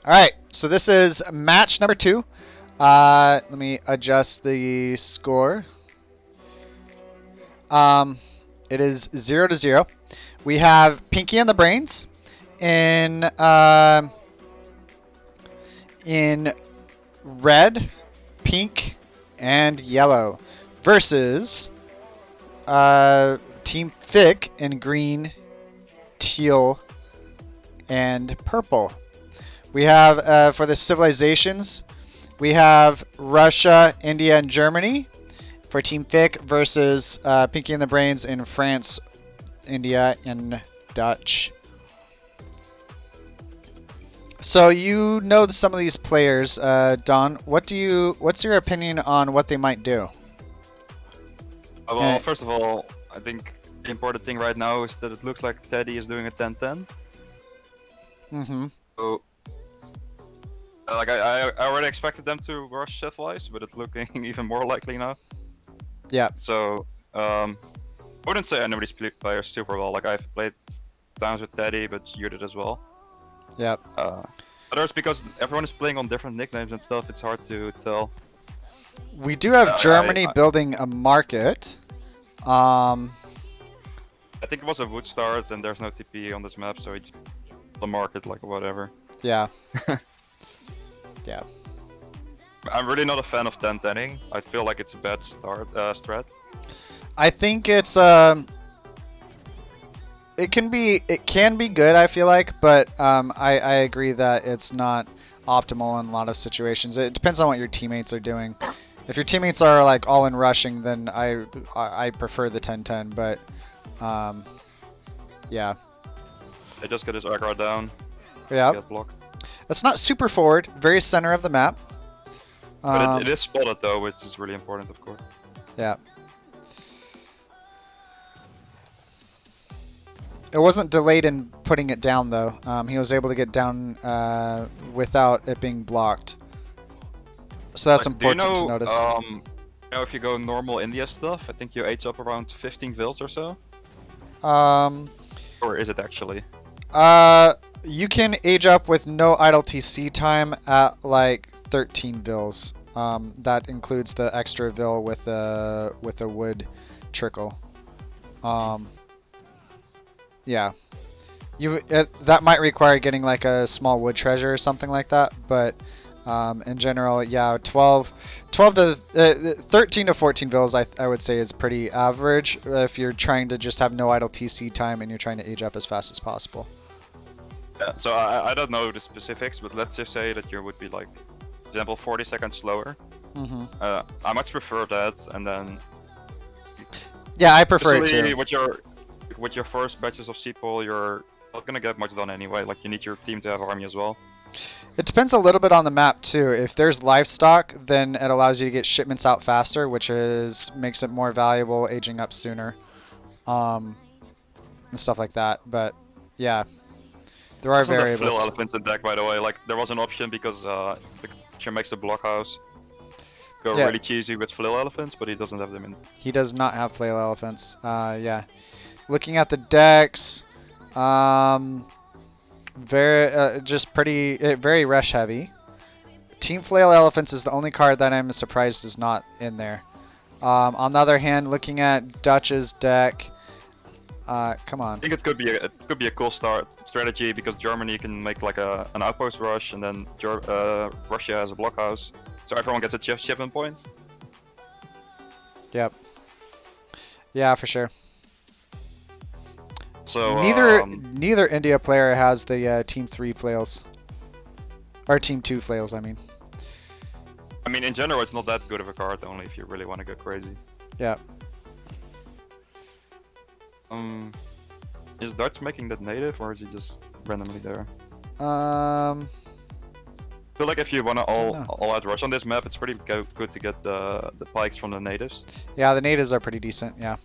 Alright, so this is match number 2. Let me adjust the score. It is 0-0. We have Pinky and the Brains in red, pink, and yellow versus Team FICK in green, teal, and purple. We have, for the civilizations, we have Russia, India, and Germany for Team FICK versus Pinky and the Brains in France, India, and Dutch. So you know some of these players, Don. What's your opinion on what they might do? Well, first of all, I think the important thing right now is that it looks like Teddy is doing a 10-10. Mm-hmm. So, like I already expected them to rush Civilized, but it's looking even more likely now. Yeah. So, I wouldn't say I know these players super well. Like I've played times with Teddy, but you did as well. Yep. But it's because everyone is playing on different nicknames and stuff. It's hard to tell. We do have Germany building a market. I think it was a wood start, and there's no TP on this map, so it's the market, like whatever. Yeah. Yeah. I'm really not a fan of 10-10ing. I feel like it's a bad strat. I think it's it can be good, I feel like, but I agree that it's not optimal in a lot of situations. It depends on what your teammates are doing. If your teammates are like all in rushing, then I prefer the 10-10, but yeah. They just get his aggro down. Yeah. Get blocked. That's not super forward, very center of the map. But it is spotted though, which is really important, of course. Yeah. It wasn't delayed in putting it down though. He was able to get down without it being blocked. So that's important to notice. You know, if you go normal India stuff, I think you age up around 15 vils or so. Or is it actually? You can age up with no idle TC time at like 13 vils. That includes the extra vil with a wood trickle. Yeah. That might require getting like a small wood treasure or something like that, but in general, yeah, 13 to 14 vils I would say is pretty average if you're trying to just have no idle TC time and you're trying to age up as fast as possible. Yeah, so I don't know the specifics, but let's just say that you would be like, for example, 40 seconds slower. Mm-hmm. I much prefer that, and then... Yeah, I prefer it too. With your first batches of Seapole, you're not gonna get much done anyway. Like, you need your team to have army as well. It depends a little bit on the map too. If there's livestock, then it allows you to get shipments out faster, which makes it more valuable, aging up sooner, and stuff like that. But yeah, there are variables. Flill elephants in deck, by the way. Like, there was an option because the creature makes the blockhouse go really cheesy with flill elephants, but he doesn't have them in. He does not have flail elephants. Yeah. Looking at the decks, very rush heavy. Team Flail Elephants is the only card that I'm surprised is not in there. On the other hand, looking at Dutch's deck, come on. I think it could be a cool strategy because Germany can make like an outpost rush, and then Russia has a blockhouse, so everyone gets a shipment point. Yep. Yeah, for sure. So neither India player has the Team 3 flails, or Team 2 flails. I mean, in general, it's not that good of a card. Only if you really want to go crazy. Yeah. Is Dutch making that native, or is he just randomly there? I feel like if you want to all out rush on this map, it's pretty good to get the pikes from the natives. Yeah, the natives are pretty decent. Yeah.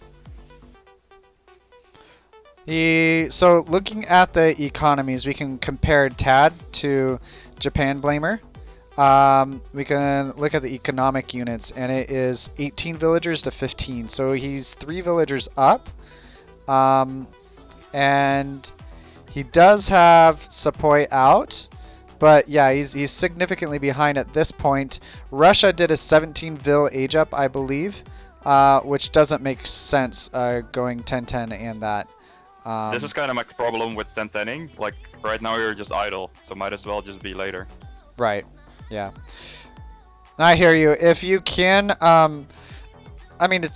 So looking at the economies, we can compare TAD to Japan Blamer. We can look at the economic units, and it is 18 villagers to 15. So he's 3 villagers up, and he does have Sepoy out, But yeah, he's significantly behind at this point. Russia did a 17 vil age up, I believe, which doesn't make sense going 10-10 and that. This is kind of my problem with 10-10ing. Like right now you're just idle, so might as well just be later. Right. Yeah. I hear you. If you can, I mean,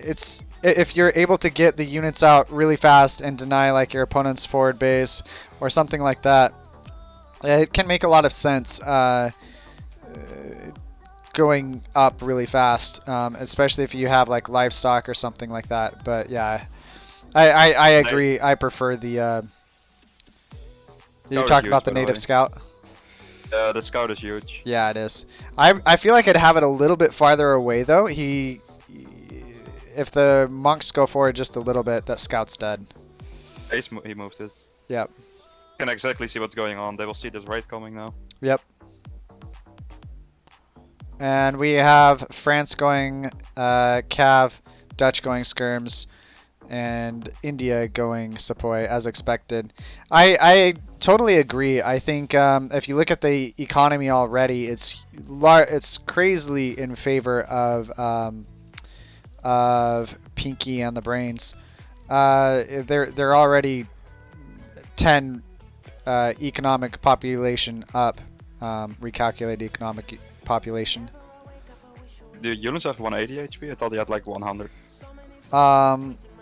it's if you're able to get the units out really fast and deny like your opponent's forward base or something like that, it can make a lot of sense going up really fast, especially if you have like livestock or something like that. But yeah, I agree. I prefer the. You're talking about the native scout. The scout is huge. Yeah, it is. I feel like I'd have it a little bit farther away though. If the monks go forward just a little bit, that scout's dead. He moved it. Yep. Can exactly see what's going on. They will see this raid coming now. Yep. And we have France going Cav, Dutch going Skirms, and India going Sepoy as expected. I totally agree. I think if you look at the economy already, it's crazily in favor of Pinky and the Brains. They're already 10 economic population up, recalculated economic population. The units have 180 HP. I thought they had like 100.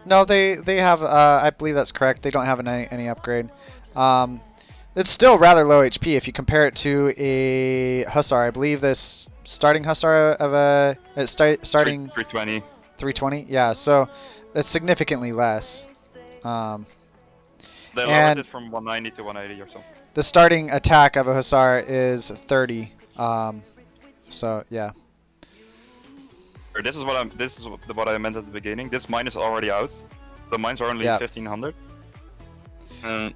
No, they have. I believe that's correct. They don't have any upgrade. It's still rather low HP if you compare it to a Hussar. I believe this starting Hussar of a starting 320. 320. Yeah, so it's significantly less. They lowered it from 190 to 180 or something. The starting attack of a Hussar is 30. So yeah. This is what I meant at the beginning. This mine is already out. The mines are only 1500. And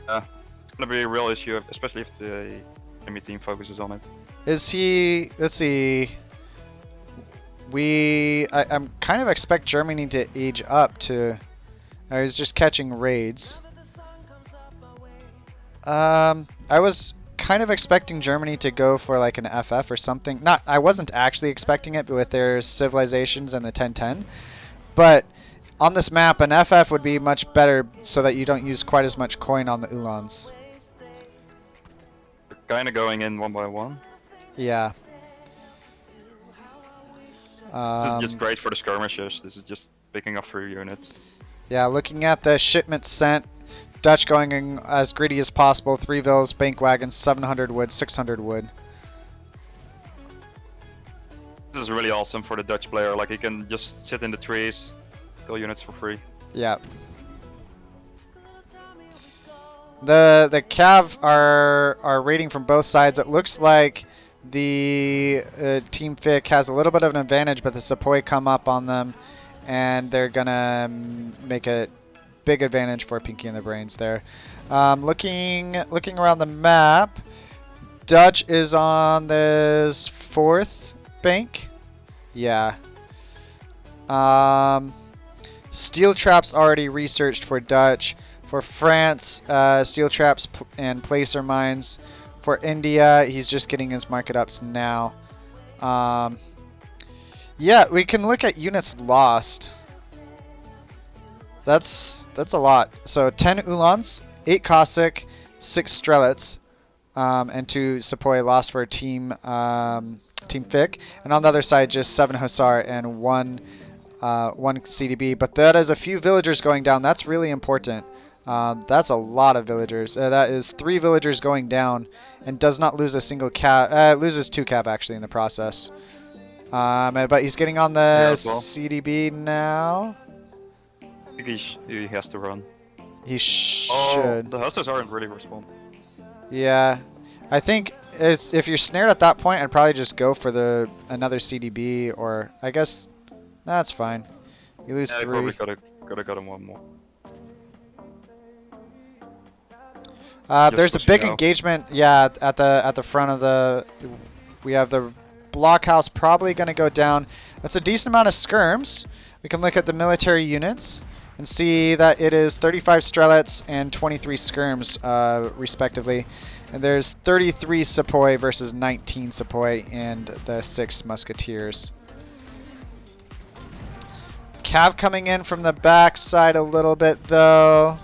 it's gonna be a real issue, especially if the enemy team focuses on it. Is he? Let's see. I'm kind of expect Germany to age up to. I was just catching raids. I was kind of expecting Germany to go for like an FF or something. I wasn't actually expecting it, but with their civilizations and the 10-10. But on this map, an FF would be much better so that you don't use quite as much coin on the Ulans. They're kind of going in one by one. Yeah. This is just great for the skirmishers. This is just picking up 3 units. Yeah, looking at the shipment sent, Dutch going as greedy as possible. 3 villas, bank wagons, 700 wood, 600 wood. This is really awesome for the Dutch player. Like he can just sit in the trees, kill units for free. Yeah. The Cav are raiding from both sides. It looks like the Team FICK has a little bit of an advantage, but the Sepoy come up on them, and they're gonna make a big advantage for Pinky and the Brains there. Looking around the map, Dutch is on this 4th bank. Yeah. Steel traps already researched for Dutch. For France, steel traps and placer mines. For India, he's just getting his market ups now. Yeah, we can look at units lost. That's a lot. So 10 Ulans, 8 Cossack, 6 Strelets, and 2 Sepoy lost for Team FICK. And on the other side, just 7 Hussar and 1 CDB. But that is a few villagers going down. That's really important. That's a lot of villagers. That is 3 villagers going down, and does not lose a single cav. Loses 2 cav actually in the process. But he's getting on the CDB now. I think he has to run. He should. Oh, the Hussars aren't really responding. Yeah, I think if you're snared at that point, I'd probably just go for another CDB, or I guess that's fine. You lose 3. Probably could have got him one more. There's a big engagement, yeah, at the front of the. We have the blockhouse probably going to go down. That's a decent amount of skirms. We can look at the military units and see that it is 35 strelets and 23 skirms, respectively. And there's 33 sepoy versus 19 sepoy and the 6 musketeers. Cav coming in from the back side a little bit though.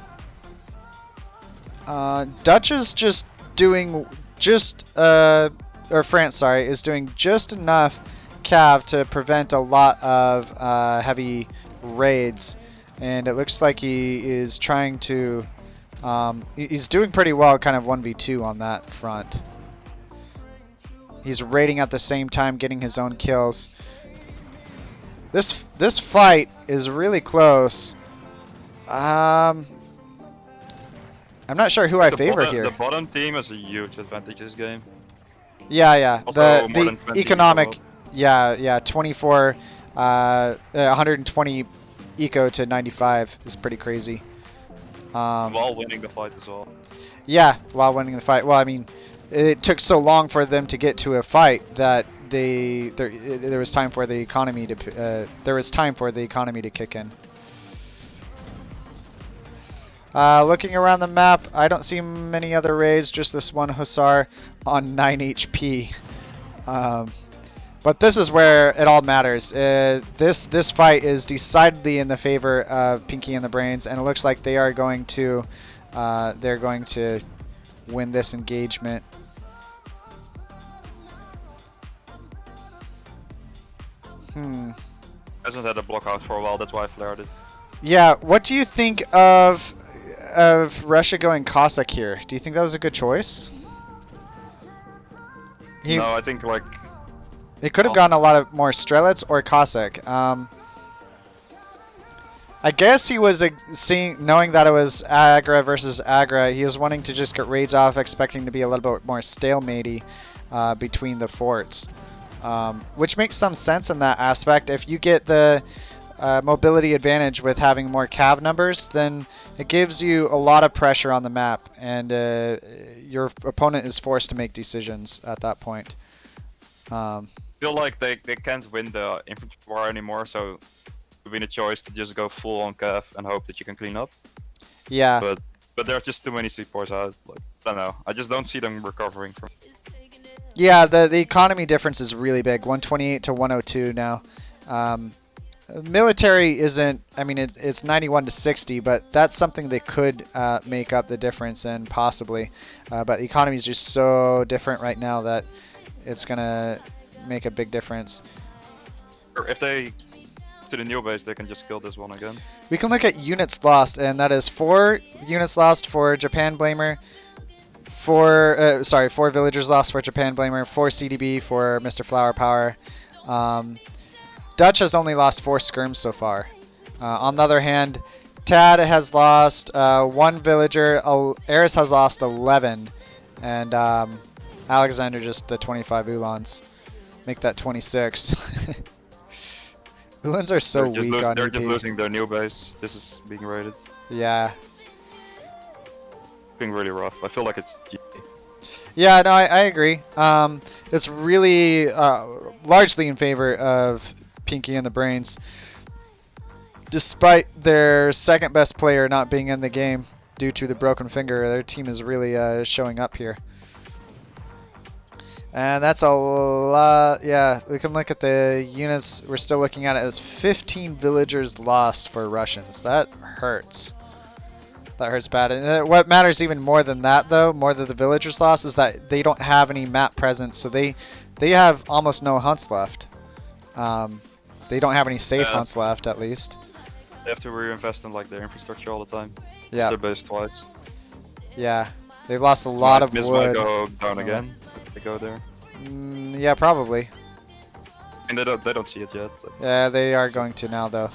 Dutch is just doing or France, sorry, is doing just enough cav to prevent a lot of heavy raids, and it looks like he is trying to. He's doing pretty well, kind of 1v2 on that front. He's raiding at the same time, getting his own kills. This fight is really close. I'm not sure who I favor here. The bottom team has a huge advantage this game. Yeah. Also, The economic, yeah, 24, 120 eco to 95 is pretty crazy. While winning the fight as well. Yeah, while winning the fight. Well, I mean, it took so long for them to get to a fight that there was time for the economy to kick in. Looking around the map, I don't see many other raids, just this one Hussar on 9 HP. But this is where it all matters. This fight is decidedly in the favor of Pinky and the Brains, and it looks like they are going to win this engagement. Hasn't had a block out for a while, that's why I flared it. Yeah, what do you think of Russia going Cossack here? Do you think that was a good choice? No, I think like they could have gone a lot of more Strelets or Cossack. I guess he was knowing that it was Agra versus Agra, he was wanting to just get raids off, expecting to be a little bit more stalematey between the forts. Which makes some sense in that aspect. If you get the mobility advantage with having more cav numbers, then it gives you a lot of pressure on the map, and your opponent is forced to make decisions at that point. I feel like they can't win the infantry war anymore, so it would be a choice to just go full on cav and hope that you can clean up. Yeah. But there's just too many seaports out. Like, I don't know. I just don't see them recovering from. Yeah, the economy difference is really big. 128 to 102 now. Military isn't. I mean, it's 91 to 60, but that's something they could make up the difference in possibly. But the economy is just so different right now that it's gonna make a big difference. Or if they to the new base, they can just kill this one again. We can look at units lost, and that is 4 units lost for Japan Blamer. 4 villagers lost for Japan Blamer. 4 CDB for Mr. Flower Power. Dutch has only lost 4 skirms so far. On the other hand, Tad has lost 1 villager. Eris has lost 11, and Alexander just the 25 Ulans. Make that 26. Ulans are so weak on They're EP. just losing their new base. This is being raided. Yeah. Being really rough. I feel like it's GG. Yeah, no, I agree. It's really largely in favor of Pinky and the Brains, despite their second best player not being in the game due to the broken finger. Their team is really showing up here. And that's a lot. Yeah, we can look at the units. We're still looking at it as 15 villagers lost for Russians. That hurts. That hurts bad. And what matters even more than that, though, more than the villagers lost, is that they don't have any map presence. So they have almost no hunts left. They don't have any safe hunts left, at least. They have to reinvest in like their infrastructure all the time. Yeah. It's their base twice. Yeah, they've lost a lot of wood. Might go down again if they go there. Yeah, probably. And they don't see it yet. So. Yeah, they are going to now, though.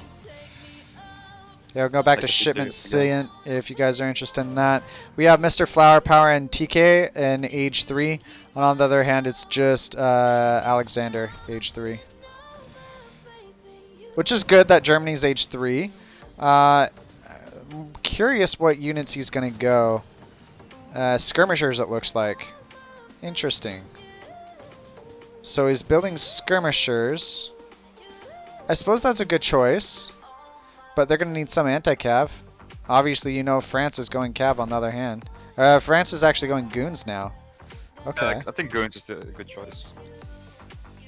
Yeah, we'll go back to shipment Salient if you guys are interested in that. We have Mr. Flower Power and TK in age 3. And on the other hand, it's just Alexander, age 3. Which is good that Germany's age 3. Curious what units he's going to go. Skirmishers, it looks like. Interesting. So he's building skirmishers. I suppose that's a good choice. But they're going to need some anti-cav. Obviously, you know France is going cav on the other hand. France is actually going goons now. Okay. I think Goons is a good choice.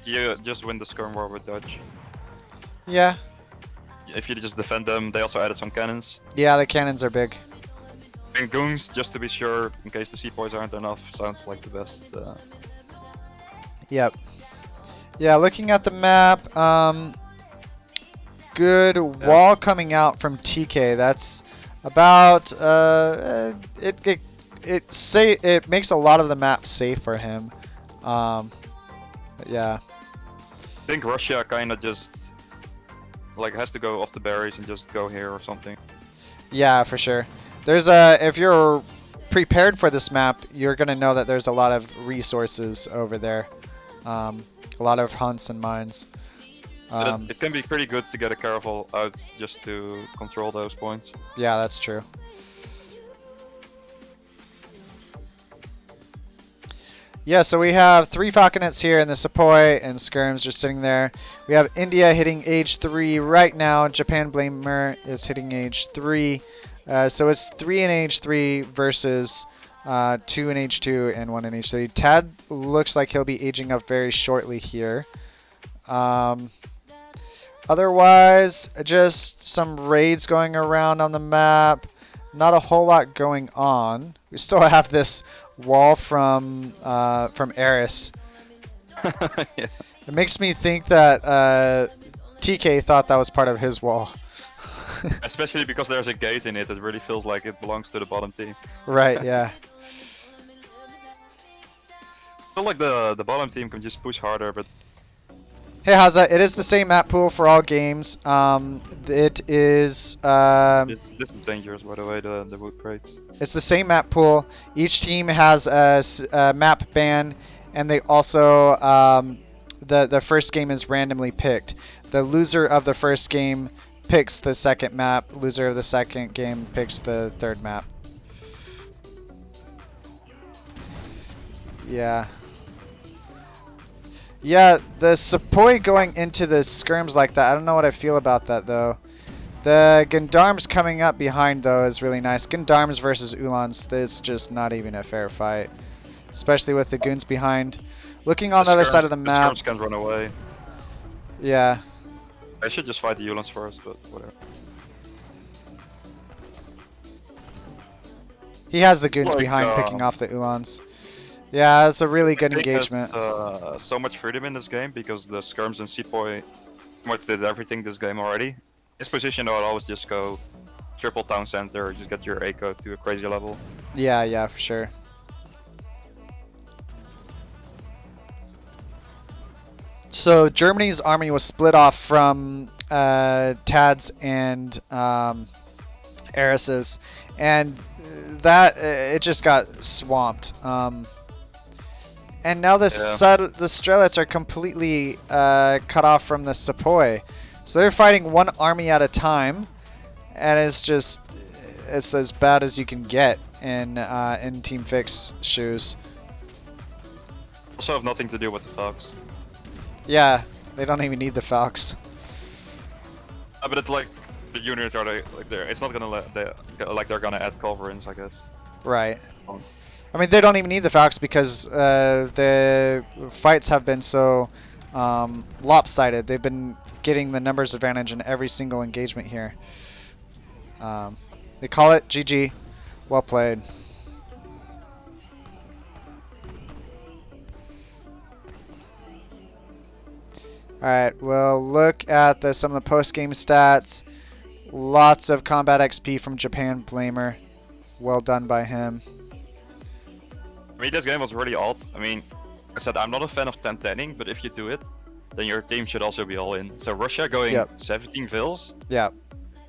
You just win the skirm war with dodge. Yeah. If you just defend them, they also added some cannons. Yeah, the cannons are big. And Goons, just to be sure, in case the sepoys aren't enough, sounds like the best. Yep. Yeah, looking at the map, good wall coming out from TK. That's about it makes a lot of the map safe for him. Yeah. I think Russia kind of just like has to go off the berries and just go here or something. Yeah, for sure. There's if you're prepared for this map, you're gonna know that there's a lot of resources over there. A lot of hunts and mines. It can be pretty good to get a caravel out just to control those points. Yeah, that's true. Yeah, so we have 3 falconets here and the sepoy and skirms just sitting there. We have India hitting age 3 right now. Japan Blamer is hitting age 3. So it's 3 in age 3 versus 2 in age 2 and 1 in age 3. Tad looks like he'll be aging up very shortly here. Otherwise, just some raids going around on the map. Not a whole lot going on. We still have this wall from Eris. Yeah. It makes me think that TK thought that was part of his wall. Especially because there's a gate in it, it really feels like it belongs to the bottom team. Right, yeah. I feel like the bottom team can just push harder, but... Hey Haza, it is the same map pool for all games. It is... this is dangerous, by the way, the wood crates. It's the same map pool. Each team has a map ban, and they also... the first game is randomly picked. The loser of the first game picks the second map. Loser of the second game picks the third map. Yeah. Yeah, the sepoy going into the skirms like that, I don't know what I feel about that though. The Gendarmes coming up behind though is really nice. Gendarmes versus Ulans, it's just not even a fair fight. Especially with the goons behind. Looking on the other side of the map. The skirms can't run away. Yeah. I should just fight the Ulans first, but whatever. He has the goons behind picking off the Ulans. Yeah, it's a really good engagement. So much freedom in this game because the skirms and sepoy much did everything this game already. This position, though, I'd always just go triple town center, just get your eco to a crazy level. Yeah, yeah, for sure. So Germany's army was split off from Tad's and Eris's, and that it just got swamped. And now the Strelets are completely cut off from the sepoy, so they're fighting one army at a time, and it's as bad as you can get in Team FICK's shoes. Also have nothing to do with the Falcons. Yeah, they don't even need the Falcons. But it's like the units are like there. It's not gonna they're gonna add culverins, I guess. Right. I mean, they don't even need the Falcons because the fights have been so lopsided. They've been getting the numbers advantage in every single engagement here. They call it GG. Well played. Alright, we'll look at some of the post-game stats. Lots of combat XP from Japan Blamer. Well done by him. I mean, this game was really odd. I mean, I said I'm not a fan of 10-10ing, but if you do it, then your team should also be all in. So Russia going 17 vills, yeah,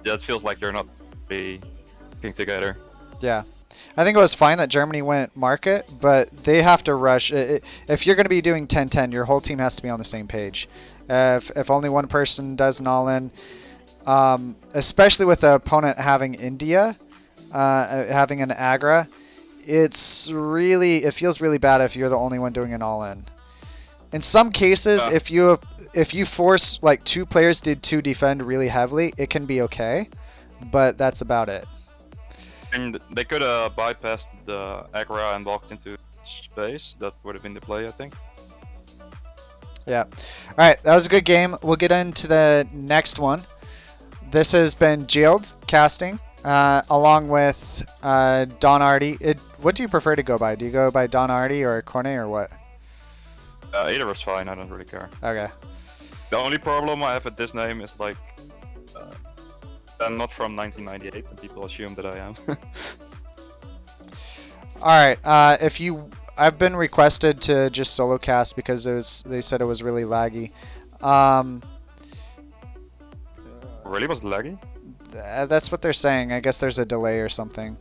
that feels like they're not being together. Yeah. I think it was fine that Germany went market, but they have to rush. If you're going to be doing 10-10, your whole team has to be on the same page. If only one person does an all-in, especially with the opponent having India, having an Agra, it feels really bad if you're the only one doing an all-in. In some cases, if you force like 2 players to defend really heavily, it can be okay, but that's about it. And they could have bypassed the Agra and walked into space, that would have been the play, I think. Yeah. All right, that was a good game. We'll get into the next one. This has been JaiLeD casting, along with Don Artie. What do you prefer to go by? Do you go by Don Artie or Cornet or what? Either is fine. I don't really care. Okay. The only problem I have with this name is like, I'm not from 1998, and people assume that I am. All right. I've been requested to just solo cast because they said it was really laggy. Really was it laggy? That's what they're saying. I guess there's a delay or something.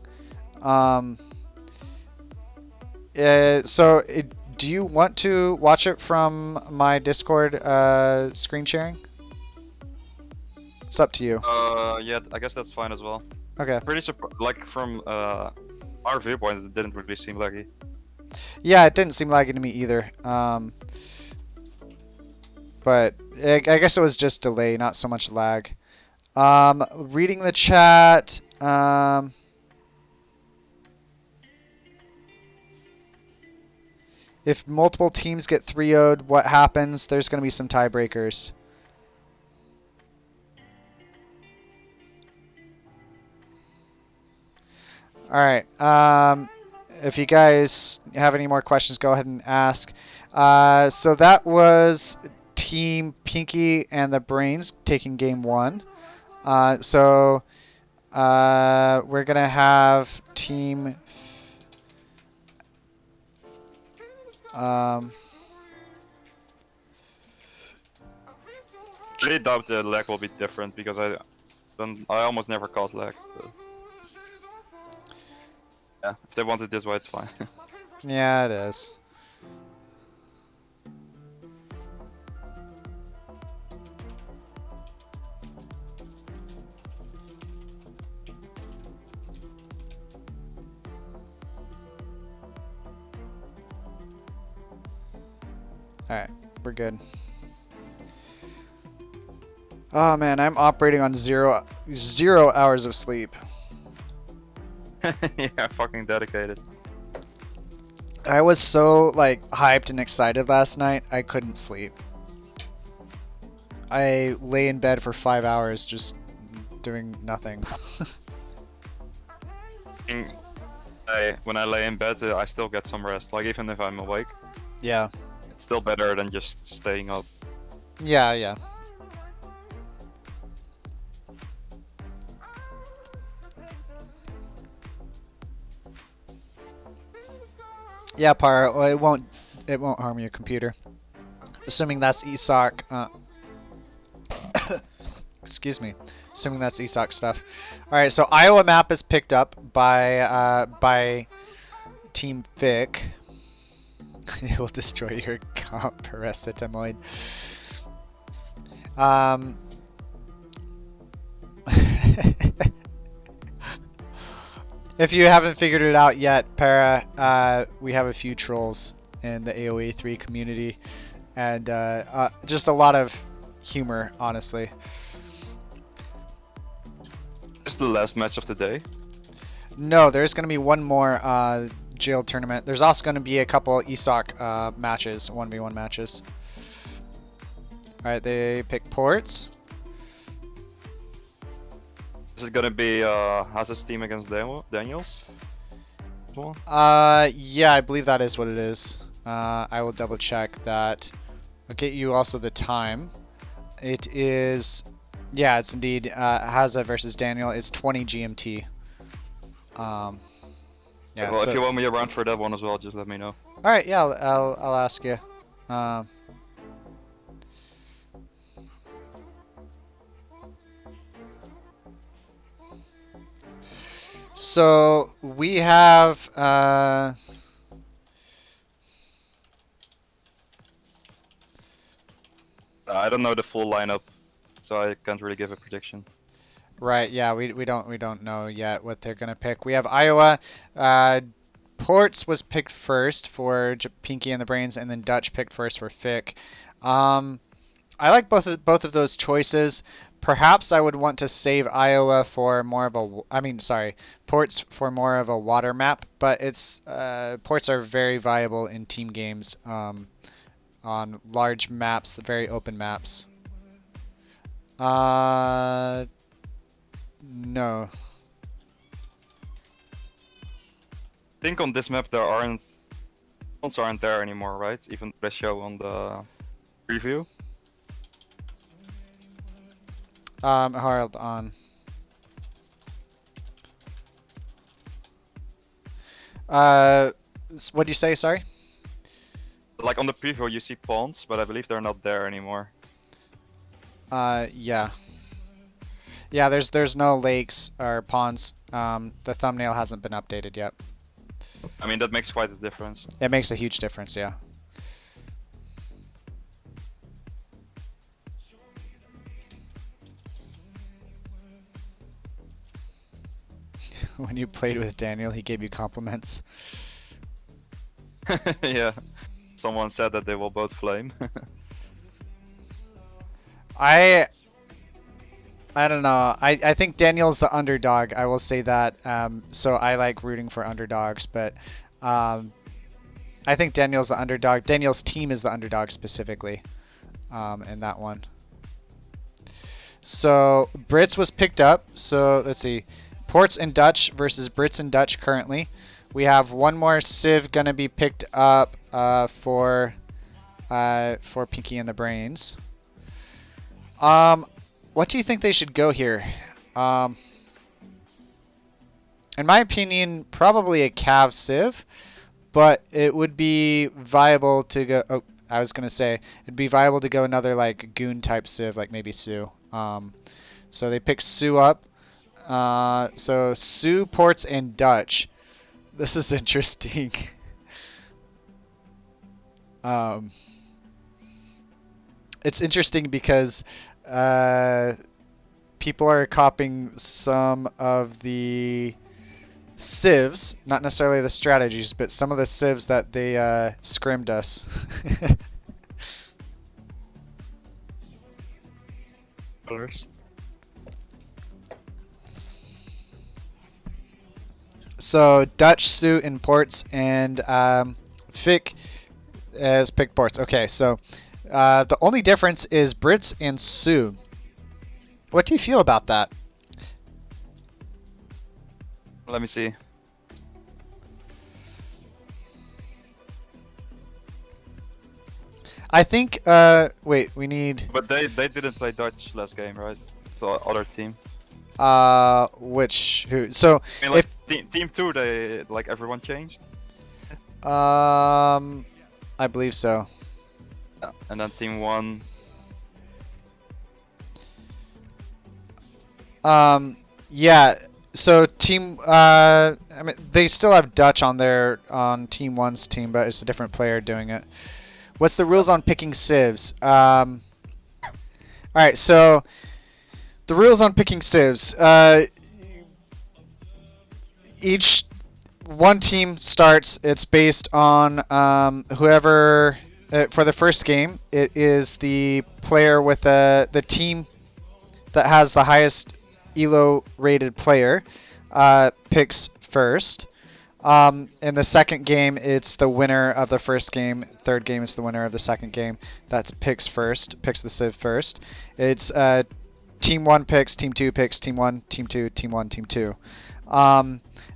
Do you want to watch it from my Discord screen sharing? It's up to you. Yeah, I guess that's fine as well. Okay. Pretty surprised. Like from our viewpoint, it didn't really seem laggy. Yeah, it didn't seem laggy to me either. But I guess it was just delay, not so much lag. Reading the chat. If multiple teams get 3-0'd, what happens? There's going to be some tiebreakers. Alright. If you guys have any more questions, go ahead and ask. So that was Team Pinky and the Brains taking game 1. So we're going to have Team... I really doubt the lag will be different because I almost never cause lag. But yeah, if they want it this way, it's fine. Yeah, it is. Alright, we're good. Oh man, I'm operating on zero hours of sleep. Yeah, fucking dedicated. I was so like hyped and excited last night, I couldn't sleep. I lay in bed for 5 hours just doing nothing. When I lay in bed, I still get some rest. Like even if I'm awake. Yeah. It's still better than just staying up. Yeah, yeah. Yeah, Par, it won't harm your computer. Assuming that's ESOC. Excuse me. Assuming that's ESOC stuff. All right, so Iowa map is picked up by Team FICK. It will destroy your comp, paracetamide. If you haven't figured it out yet, Para, we have a few trolls in the AoE 3 community, and just a lot of humor, honestly. This is the last match of the day? No, there's going to be one more JaiLeD tournament. There's also going to be a couple ESOC matches, 1v1 matches. Alright, they pick ports. Is it gonna be Hazard's team against Daniels? Yeah, I believe that is what it is. I will double check that. I'll get you also the time. It is, yeah, it's indeed Hazza versus Daniel. It's 20 GMT. Yeah. Well, so, if you want me around for that one as well, just let me know. All right, yeah, I'll ask you. So we have I don't know the full lineup, so I can't really give a prediction. Right, yeah, we don't know yet what they're gonna pick. We have Iowa. Ports was picked first for Pinky and the Brains, and then Dutch picked first for FICK. I like both of those choices. perhaps I would want to save Iowa for more of a, ports for more of a water map, but it's ports are very viable in team games on large maps, very open maps. No. I think on this map there aren't there anymore, right? Even they show on the preview. Hold on. What do you say? Sorry. Like on the preview, you see pawns, but I believe they're not there anymore. Yeah. Yeah, there's no lakes or ponds. The thumbnail hasn't been updated yet. I mean, that makes quite a difference. It makes a huge difference, yeah. When you played with Daniel, he gave you compliments. Yeah. Someone said that they will both flame. I don't know. I think Daniel's the underdog. I will say that. So I like rooting for underdogs, but I think Daniel's the underdog. Daniel's team is the underdog specifically in that one. So Brits was picked up. So let's see. Ports and Dutch versus Brits and Dutch currently. We have one more Civ gonna be picked up for Pinky and the Brains. What do you think they should go here? In my opinion, probably a Cav Civ, but it would be viable to go. Oh, I was gonna say it'd be viable to go another like Goon type Civ, like maybe Sue. So they picked Sue up. So Sue, Ports, and Dutch. This is interesting. It's interesting because people are copying some of the civs, not necessarily the strategies, but some of the civs that they scrimmed us. So Dutch, Sue, and Ports, and FICK has picked Ports. Okay, so the only difference is Brits and Sue. What do you feel about that? Let me see. I think. Wait, we need. But they didn't play Dutch last game, right? The other team. Who? So I mean, like team 2, they like everyone changed. I believe so. Yeah. And then team 1. Yeah. So team. I mean, they still have Dutch on team 1's team, but it's a different player doing it. What's the rules on picking civs? All right. So the rules on picking civs. Each one team starts. It's based on whoever. For the first game, it is the player with the team that has the highest ELO rated player picks first. In the second game, it's the winner of the first game. Third game is the winner of the second game. That picks the civ first. It's team 1 picks, team 2 picks, team 1, team 2, team 1, team 2.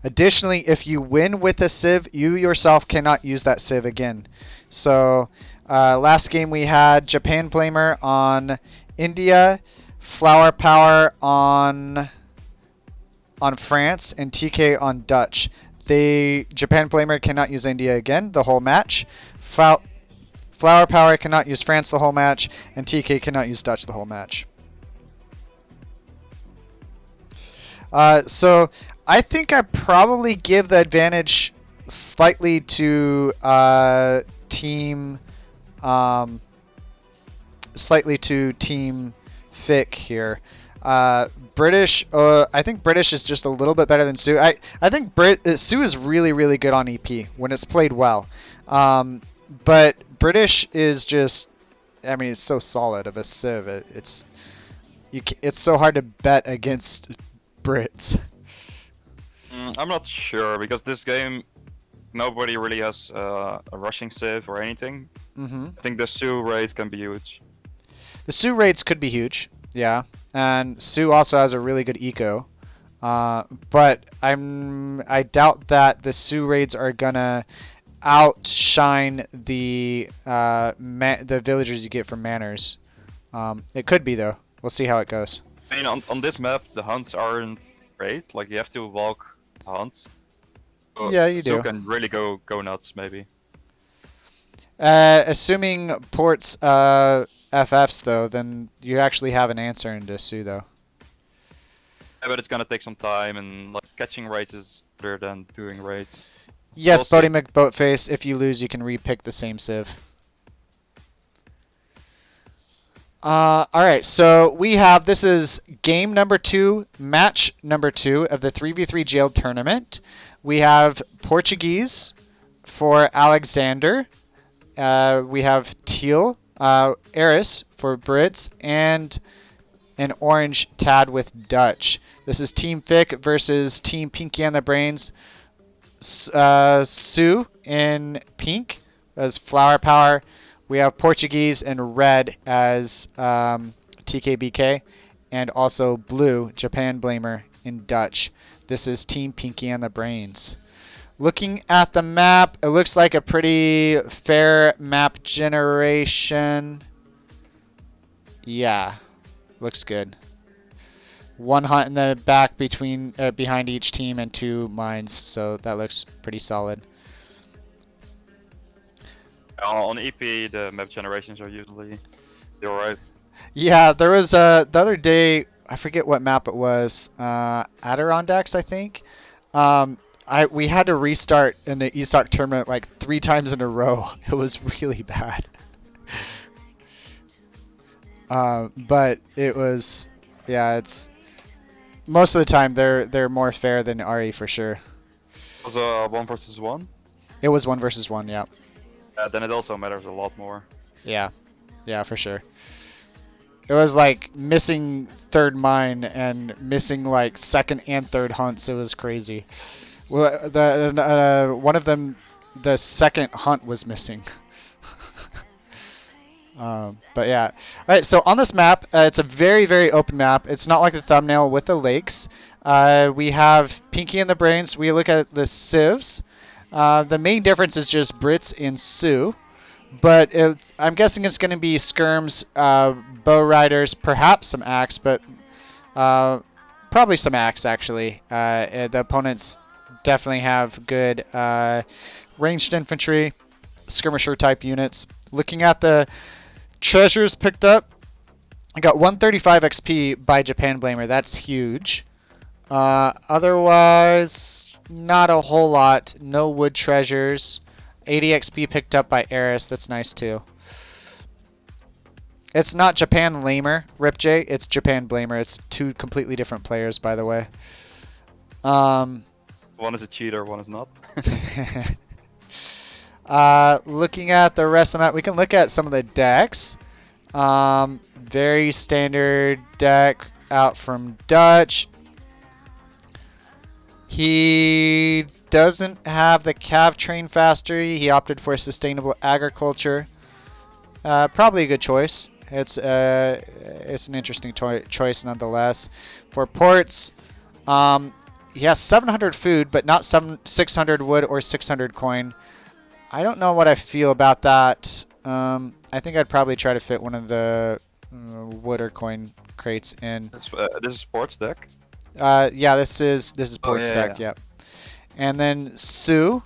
Additionally, if you win with a civ, you yourself cannot use that civ again. So last game we had Japan Blamer on India, Flower Power on France, and TK on Dutch. Japan Blamer cannot use India again the whole match. Flower Power cannot use France the whole match, and TK cannot use Dutch the whole match. So I think I probably give the advantage slightly to team FICK here. British, I think British is just a little bit better than Sue. I think Sue is really, really good on EP when it's played well. But British is just, I mean, it's so solid of a civ. It's so hard to bet against Brits. I'm not sure because this game, nobody really has a rushing civ or anything. I think the Sue rate can be huge. The Sue rates could be huge, yeah, and Sue also has a really good eco. But I doubt that the Sue raids are gonna outshine the villagers you get from manors. It could be though. We'll see how it goes. I mean, on this map, the hunts aren't great. Like you have to walk hunts. So Yeah, you Sue do. can really go nuts, maybe. Assuming ports FFs though, then you actually have an answer into Sue though. Yeah, but it's gonna take some time, and like catching raids is better than doing raids. Yes, We'll Bodie see. McBoatface. If you lose, you can repick the same civ. Alright, so we have, this is game number 2, match number 2 of the 3v3 JAILED tournament. We have Portuguese for Alexander. We have Teal, Eris for Brits, and an orange Tad with Dutch. This is Team FICK versus Team Pinky and the Brains. Sue in pink as Flower Power. We have Portuguese and red as TKBK, and also blue, Japan Blamer, in Dutch. This is Team Pinky and the Brains. Looking at the map, it looks like a pretty fair map generation. Yeah, looks good. One hunt in the back behind each team and 2 mines, so that looks pretty solid. On EP, the map generations are usually alright. Yeah, there was the other day, I forget what map it was, Adirondacks, I think. We had to restart in the ESOC tournament like 3 times in a row. It was really bad. But it was, yeah, it's most of the time they're more fair than RE for sure. It was a 1 versus 1. It was 1 versus 1, yeah. Then it also matters a lot more. Yeah, for sure. It was like missing 3rd mine and missing like 2nd and 3rd hunts. It was crazy. Well, one of them, the 2nd hunt was missing. But yeah. Alright, so on this map, it's a very, very open map. It's not like the thumbnail with the lakes. We have Pinky and the Brains. We look at the civs. The main difference is just Brits and Sue. But I'm guessing it's going to be skirms, bow riders, perhaps some axe, but probably some axe actually. The opponents definitely have good ranged infantry, skirmisher type units. Looking at the treasures picked up, I got 135 XP by Japan Blamer. That's huge. Otherwise, not a whole lot. No wood treasures. 80 XP picked up by Eris. That's nice too. It's not Japan Lamer, RipJ. It's Japan Blamer. It's 2 completely different players, by the way. One is a cheater, one is not. Looking at the rest of the map, we can look at some of the decks. Very standard deck out from Dutch. He doesn't have the cav train fastery. He opted for sustainable agriculture. Probably a good choice. It's an interesting choice nonetheless. For ports, he has 700 food, but not 600 wood or 600 coin. I don't know what I feel about that. I think I'd probably try to fit one of the wood or coin crates in. This is sports deck. Yeah, this is port stack. Yeah. Yep. And then Sue,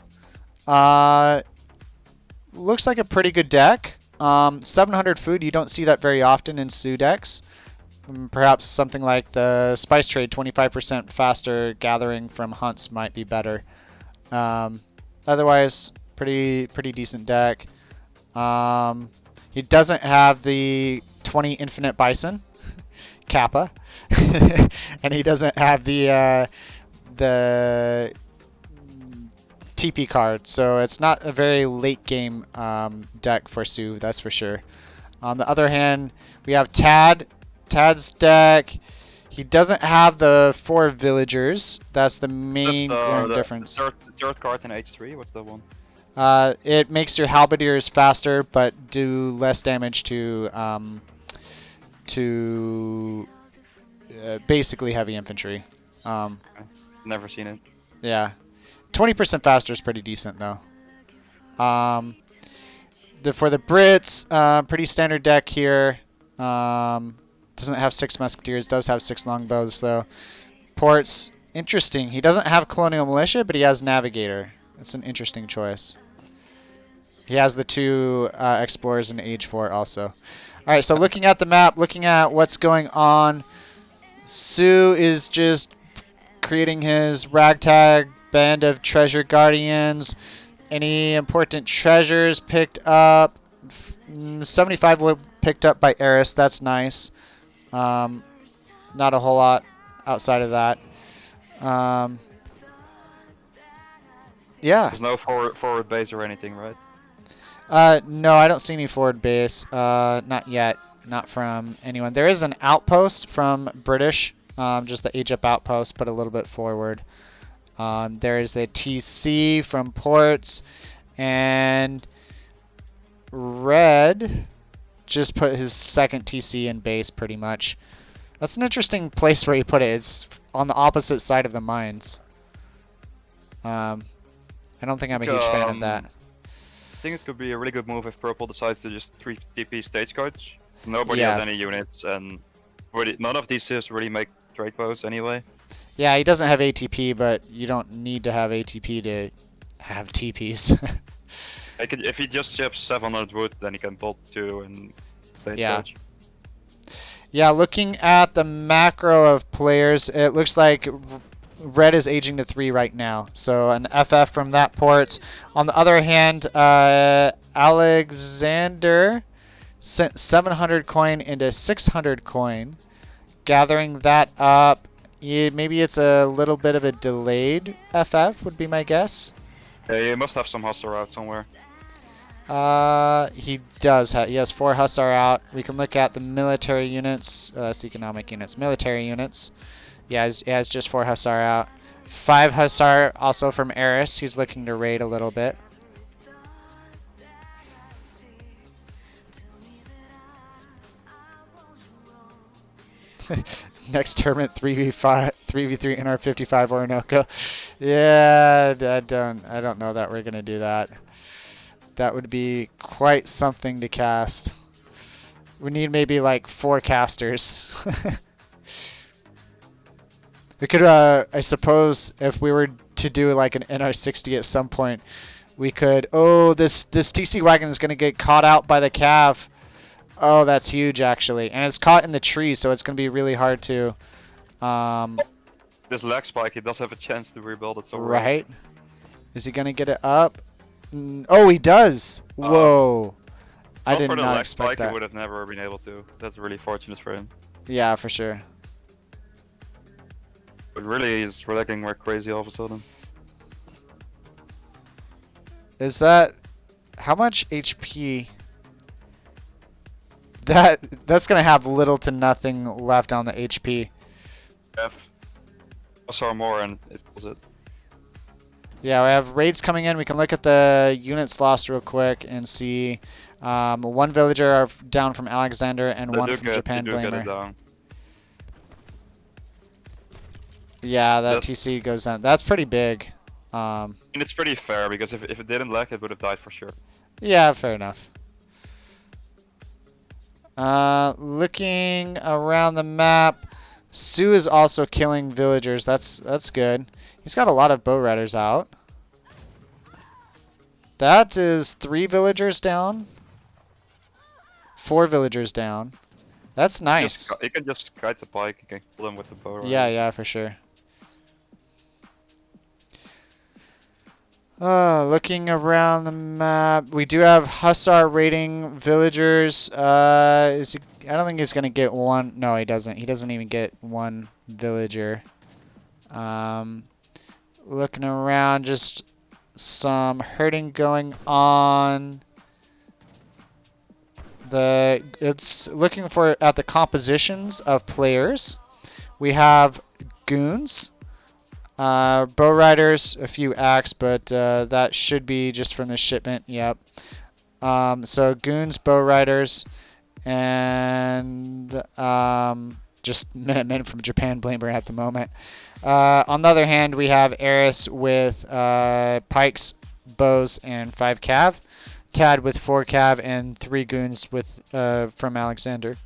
looks like a pretty good deck. 700 food, you don't see that very often in Sue decks. Perhaps something like the spice trade, 25% faster gathering from hunts might be better. Otherwise, pretty decent deck. He doesn't have the 20 infinite bison, Kappa, and he doesn't have the TP card, so it's not a very late game deck for Sue, that's for sure. On the other hand, we have Tad Tad's deck, he doesn't have the 4 villagers. That's the main glaring difference. The third card in H3, what's that one? It makes your halberdiers faster, but do less damage to basically heavy infantry. Never seen it. Yeah, 20% faster is pretty decent though. For the Brits, pretty standard deck here. Doesn't have 6 musketeers, does have 6 longbows though. Ports, interesting. He doesn't have colonial militia, but he has navigator. That's an interesting choice. He has the 2 explorers in Age 4 also. Alright, so looking at the map, looking at what's going on, Sue is just creating his ragtag band of treasure guardians. Any important treasures picked up? 75 were picked up by Eris, that's nice. Not a whole lot outside of that. Yeah. There's no forward base or anything, right? No, I don't see any forward base. Not yet. Not from anyone. There is an outpost from British. Just the age up outpost, but a little bit forward. There is the TC from ports, and Red just put his second TC in base pretty much. That's an interesting place where he put it. It's on the opposite side of the mines. I don't think I'm a huge fan of that. I think it could be a really good move if Purple decides to just 3 TP stage cards. Nobody has any units, and really, none of these cities really make trade posts anyway. Yeah, he doesn't have ATP, but you don't need to have ATP to have TPs. If he just ships 700 wood, then he can bolt 2 and stage charge. Yeah, looking at the macro of players, it looks like Red is aging to 3 right now. So an FF from that port. On the other hand, Alexander sent 700 coin into 600 coin. Gathering that up. Maybe it's a little bit of a delayed FF would be my guess. Yeah, he must have some Hussar out somewhere. He does have. He has 4 Hussar out. We can look at the military units. That's economic units. Military units. Yeah, he has just 4 Hussar out. 5 Hussar also from Eris. He's looking to raid a little bit. Next tournament 3v5, 3v3 NR55 Orinoco. Yeah, I don't know that we're gonna do that. That would be quite something to cast. We need maybe like 4 casters. We could, I suppose, if we were to do like an NR60 at some point, we could. Oh, this TC wagon is gonna get caught out by the cav. Oh, that's huge, actually. And it's caught in the tree, so it's going to be really hard to... This lag spike, he does have a chance to rebuild it. So right? Is he going to get it up? Oh, he does! Whoa. I did not expect that. He would have never been able to. That's really fortunate for him. Yeah, for sure. But really, he's lagging like crazy all of a sudden. Is that... How much HP... That's gonna have little to nothing left on the HP. F. Hussar more and it was it. Yeah, we have raids coming in. We can look at the units lost real quick and see 1 villager down from Alexander and 1 from Japan Blamer. Yeah, that's, TC goes down. That's pretty big. And it's pretty fair because if it didn't lag, it would have died for sure. Yeah, fair enough. Looking around the map, Sue is also killing villagers. That's good. He's got a lot of bow riders out. That is 3 villagers down. 4 villagers down. That's nice. You can just guide the pike. You can kill them with the bow rider. Yeah, for sure. Looking around the map, we do have Hussar raiding villagers. I don't think he's gonna get 1. No, he doesn't. He doesn't even get 1 villager. Looking around, just some herding going on. It's looking for at the compositions of players. We have goons, bow riders, a few axe, but that should be just from the shipment. Yep. So goons, bow riders, and just Minutemen from Japan Blamer at the moment. On the other hand, we have Eris with pikes, bows, and 5 cav. Tad with 4 cav and 3 goons with from Alexander.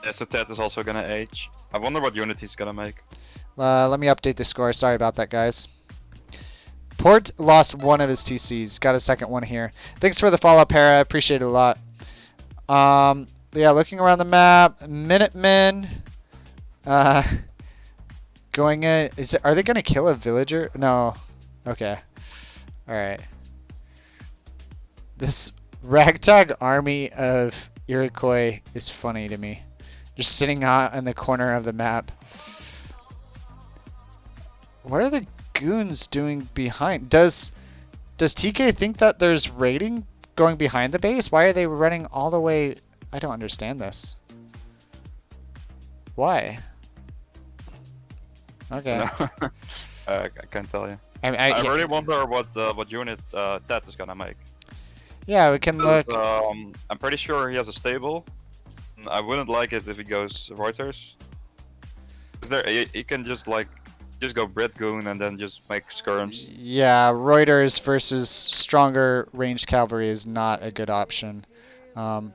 Yeah, so Tad is also gonna age. I wonder what unit he's gonna make. Let me update the score. Sorry about that, guys. Port lost one of his TCs. Got a second one here. Thanks for the follow-up, Hera. I appreciate it a lot. Yeah, looking around the map, Minutemen. Going in. Are they gonna kill a villager? No. Okay. All right. This ragtag army of Iroquois is funny to me. Just sitting out in the corner of the map. What are the goons doing behind? Does TK think that there's raiding going behind the base? Why are they running all the way? I don't understand this. Why? Okay. I can't tell you. I really wonder what unit Ted is gonna make. Yeah, we can look. I'm pretty sure he has a stable. I wouldn't like it if he goes Reuters. Cause there he can just go Brit Goon and then just make skirms. Yeah, Reuters versus stronger ranged cavalry is not a good option. The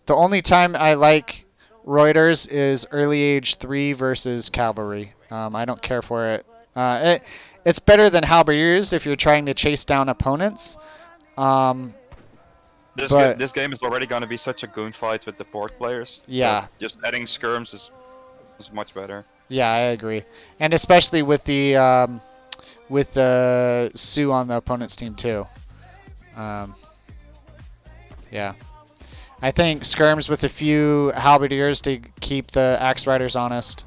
only time I like Reuters is early age 3 versus cavalry. I don't care for it. It's better than halberdiers if you're trying to chase down opponents. This game is already going to be such a goon fight with the port players. Yeah. Just adding skirms is much better. Yeah, I agree, and especially with the Sioux on the opponent's team too. Yeah, I think skirms with a few halberdiers to keep the axe riders honest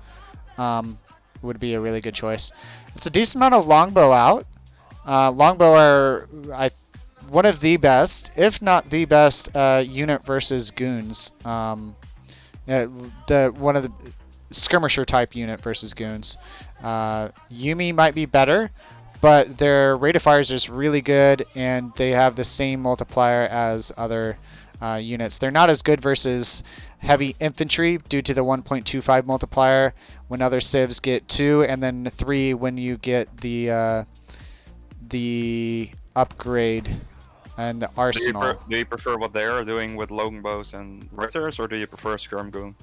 would be a really good choice. It's a decent amount of longbow out. Longbow are one of the best, if not the best, unit versus goons. One of the skirmisher type unit versus goons. Yumi might be better, but their rate of fire is just really good, and they have the same multiplier as other units. They're not as good versus heavy infantry due to the 1.25 multiplier when other civs get 2, and then 3 when you get the upgrade and the arsenal. Do you prefer what they are doing with longbows and Reuters, or do you prefer skirm goon?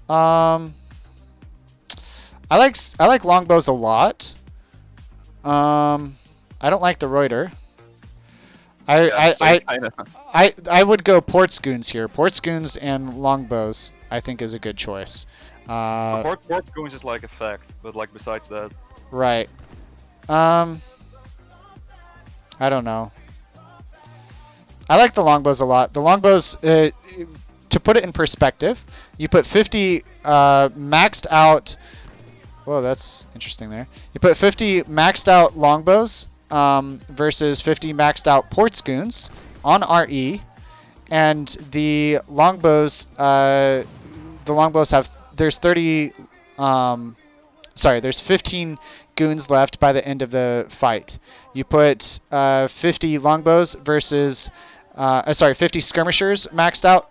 I like longbows a lot. I don't like the Reuter. I would go Ports Goons here. Ports Goons and longbows I think is a good choice. Ports Goons is like a fact, but like besides that. Right. I don't know. I like the longbows a lot. The longbows, to put it in perspective, you put 50 maxed out. Whoa, that's interesting there. You put 50 maxed out longbows versus 50 maxed out ports goons on RE, and the longbows have there's 15 goons left by the end of the fight. You put 50 longbows versus 50 skirmishers maxed out,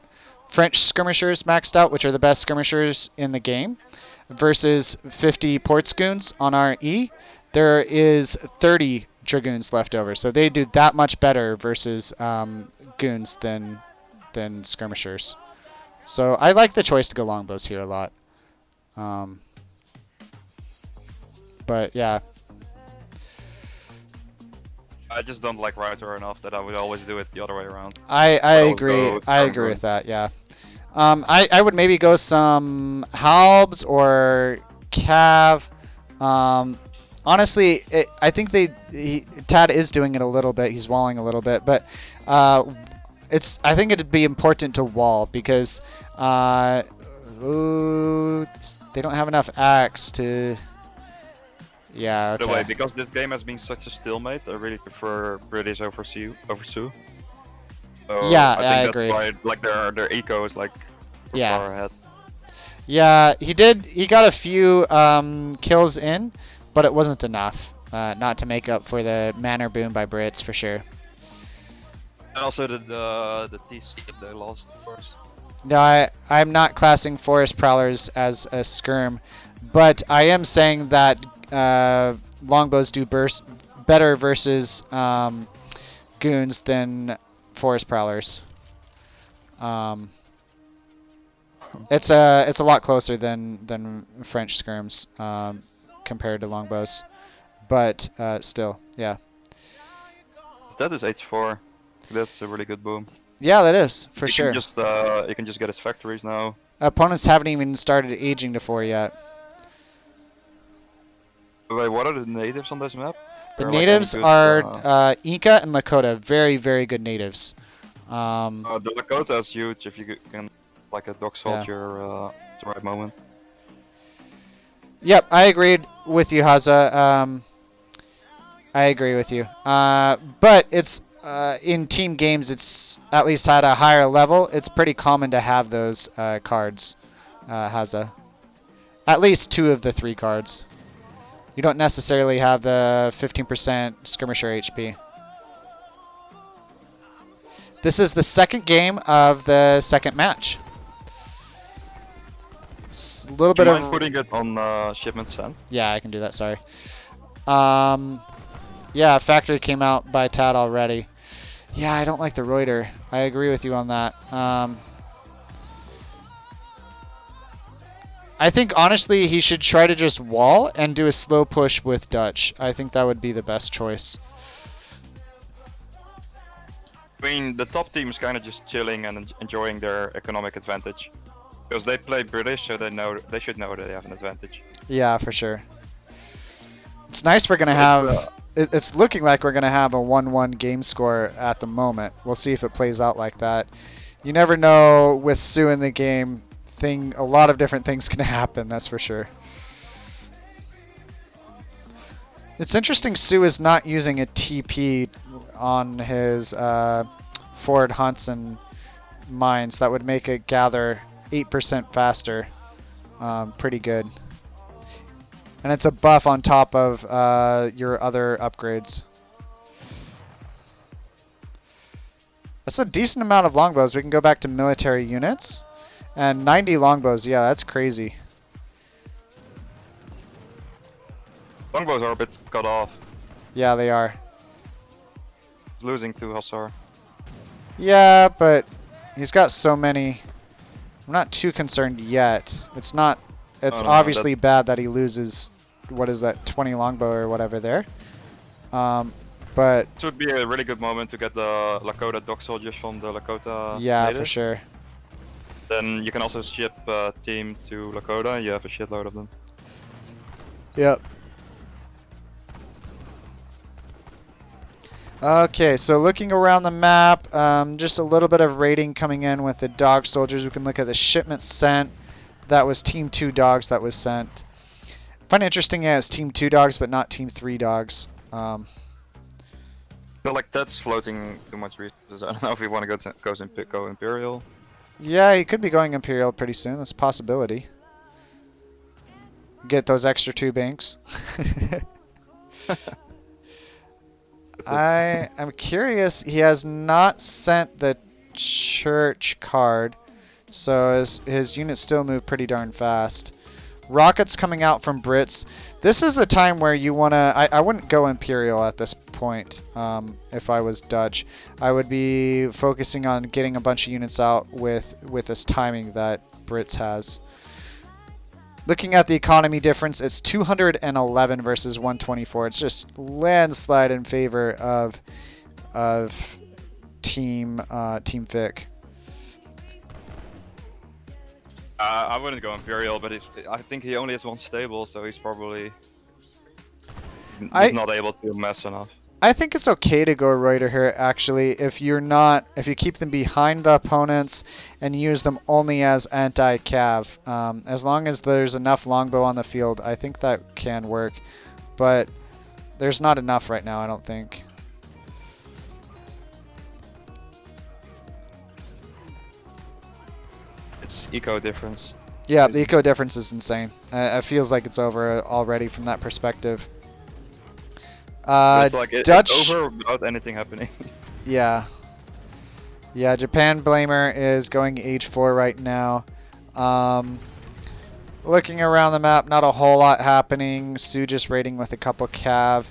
French skirmishers maxed out, which are the best skirmishers in the game, versus 50 ports goons on RE. There is 30 dragoons left over, so they do that much better versus goons than skirmishers. So I like the choice to go longbows here a lot. But yeah. I just don't like Router enough that I would always do it the other way around. I agree. I agree with that. Yeah. I would maybe go some halbs or cav. Honestly, I think Tad is doing it a little bit. He's walling a little bit, but I think it'd be important to wall because they don't have enough axe to. Yeah, By the way, okay. because this game has been such a stalemate, I really prefer British over Sioux. So Yeah, I I think agree. that's why like their eco is like Yeah. far ahead. Yeah, he did. He got a few kills in, but it wasn't enough. Not to make up for the manor boom by Brits for sure. And also the TC they lost, of course. No, I'm not classing Forest Prowlers as a skirm, but I am saying that longbows do better versus goons than Forest Prowlers. It's a lot closer than French skirms compared to longbows, but still, yeah. That is H4. That's a really good boom. Yeah, that is for sure. You can just get his factories now. Opponents haven't even started aging to 4 yet. Wait, what are the natives on this map? The Are, like, natives any good, are Inca and Lakota. Very, very good natives. the Lakota is huge if you can like a dog soldier at the right moment. Yep, I agreed with you, Haza. I agree with you. But it's in team games, it's at least at a higher level. It's pretty common to have those cards, Haza. At least 2 of the 3 cards. You don't necessarily have the 15% skirmisher HP. This is the second game of the second match. A little bit of putting it on shipment sent. Yeah, I can do that. Sorry. Yeah, factory came out by Tad already. Yeah, I don't like the Reuter. I agree with you on that. I think honestly he should try to just wall and do a slow push with Dutch. I think that would be the best choice. I mean, the top team is kind of just chilling and enjoying their economic advantage. Because they play British, so they should know that they have an advantage. Yeah, for sure. It's nice we're gonna have. It's looking like we're gonna have a 1-1 game score at the moment. We'll see if it plays out like that. You never know with Sue in the game. A lot of different things can happen. That's for sure. It's interesting. Sue is not using a TP on his Ford Hansen mines. That would make it gather 8% faster. Pretty good. And it's a buff on top of your other upgrades. That's a decent amount of longbows. We can go back to military units. And 90 longbows, yeah, that's crazy. Longbows are a bit cut off. Yeah, they are. Losing to Hussar. Yeah, but he's got so many. I'm not too concerned yet. It's not. It's obviously bad that he loses. What is that? 20 longbow or whatever there. But it would be a really good moment to get the Lakota dog soldiers from the Lakota. Yeah, native. For sure. Then you can also ship a team to Lakota, and you have a shitload of them. Yep. Okay, so looking around the map, just a little bit of rating coming in with the dog soldiers. We can look at the shipment sent. That was Team 2 dogs that was sent. I find it interesting, yeah, it's Team 2 dogs, but not Team 3 dogs. But like that's floating too much resources. I don't know if we want to go Imperial. Yeah, he could be going Imperial pretty soon. That's a possibility. Get those extra 2 banks. I'm curious. He has not sent the church card, so his units still move pretty darn fast. Rockets coming out from Brits. This is the time where you want to... I wouldn't go Imperial at this point if I was Dutch. I would be focusing on getting a bunch of units out with this timing that Brits has. Looking at the economy difference, it's 211 versus 124. It's just landslide in favor of Team FICK. I wouldn't go Imperial, but I think he only has 1 stable, so he's probably not able to mess enough. I think it's okay to go Reuter here, actually, if you keep them behind the opponents and use them only as anti-cav. As long as there's enough longbow on the field, I think that can work. but there's not enough right now, I don't think. It's eco difference. Yeah, the eco difference is insane. It feels like it's over already from that perspective. It's like Dutch. it's over without anything happening. Yeah. Yeah, Japan Blamer is going age 4 right now. Looking around the map, not a whole lot happening. Sue just raiding with a couple cav.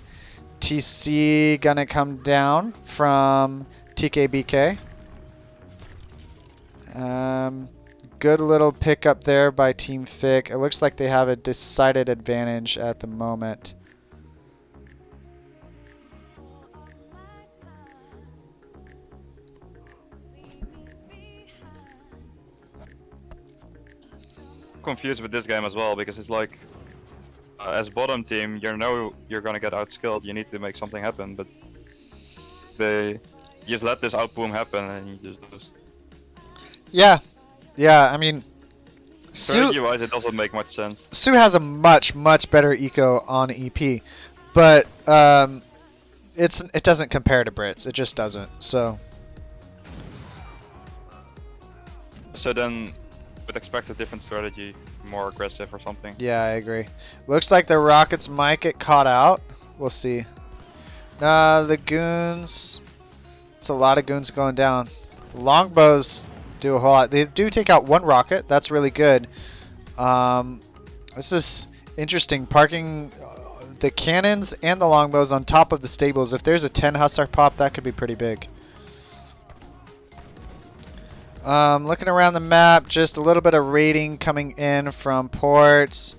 TC gonna come down from TKBK. Good little pickup there by Team FICK. It looks like they have a decided advantage at the moment. Confused with this game as well because it's like as bottom team you know you're gonna get outskilled, you need to make something happen, but they just let this outboom happen and you just lose. Yeah, I mean, strategy-wise it doesn't make much sense. Sue has a much better eco on EP, but it doesn't compare to Brits. It just doesn't. So then would expect a different strategy, more aggressive or something. Yeah, I agree. Looks like the Rockets might get caught out. We'll see. The goons. It's a lot of goons going down. Longbows do a whole lot. They do take out one rocket. That's really good. This is interesting. Parking the cannons and the longbows on top of the stables. If there's a 10 Hussar pop, that could be pretty big. Looking around the map, just a little bit of raiding coming in from ports.